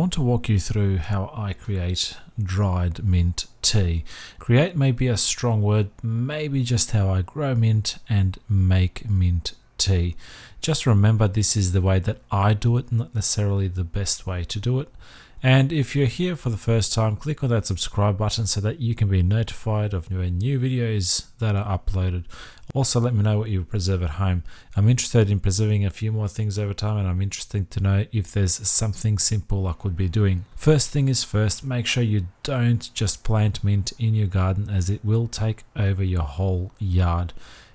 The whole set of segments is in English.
want to walk you through how I create dried mint tea. Create may be a strong word, maybe just how I grow mint and make mint tea. Just remember, this is the way that I do it, not necessarily the best way to do it. And if you're here for the first time, click on that subscribe button so that you can be notified of new videos that are uploaded. Also, let me know what you preserve at home. I'm interested in preserving a few more things over time, and I'm interested to know if there's something simple I could be doing. First thing is first, make sure you don't just plant mint in your garden, as it will take over your whole yard.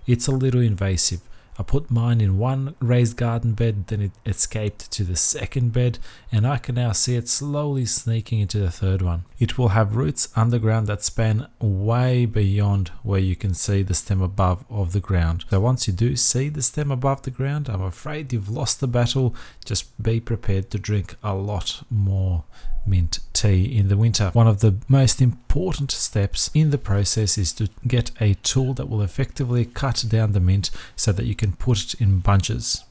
It's a little invasive. I put mine in one raised garden bed, then it escaped to the second bed, and I can now see it slowly sneaking into the third one. It will have roots underground that span way beyond where you can see the stem above of the ground. So once you do see the stem above the ground, I'm afraid you've lost the battle. Just be prepared to drink a lot more mint tea in the winter. One of the most important steps in the process is to get a tool that will effectively cut down the mint so that you can put it in bunches.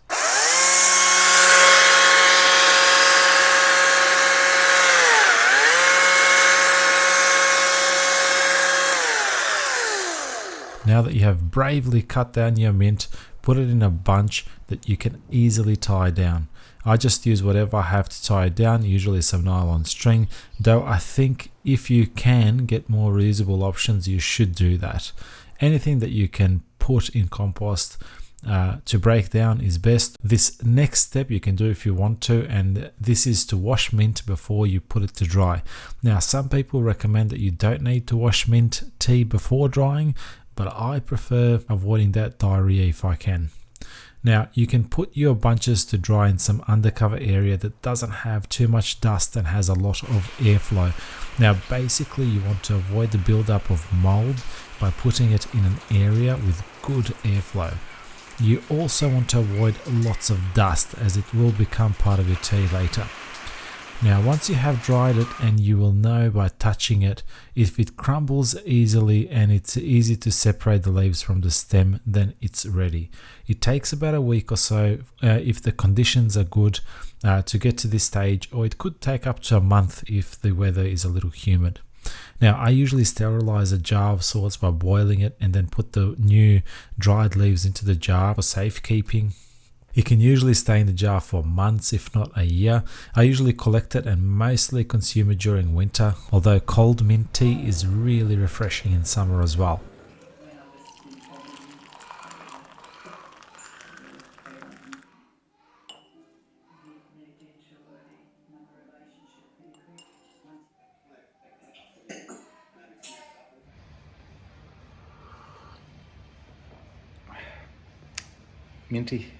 Now that you have bravely cut down your mint, put it in a bunch that you can easily tie down. I just use whatever I have to tie it down, usually some nylon string, though I think if you can get more reusable options, you should do that. Anything that you can put in compost to break down is best. This next step you can do if you want to, and this is to wash mint before you put it to dry. Now, some people recommend that you don't need to wash mint tea before drying, but I prefer avoiding that diarrhea if I can. Now, you can put your bunches to dry in some undercover area that doesn't have too much dust and has a lot of airflow. Now, basically, you want to avoid the buildup of mold by putting it in an area with good airflow. You also want to avoid lots of dust, as it will become part of your tea later. Now, once you have dried it, and you will know by touching it, if it crumbles easily and it's easy to separate the leaves from the stem, then it's ready. It takes about a week or so if the conditions are good to get to this stage, or it could take up to a month if the weather is a little humid. Now, I usually sterilize a jar of sorts by boiling it and then put the new dried leaves into the jar for safekeeping. It can usually stay in the jar for months, if not a year. I usually collect it and mostly consume it during winter, although cold mint tea is really refreshing in summer as well. Minty.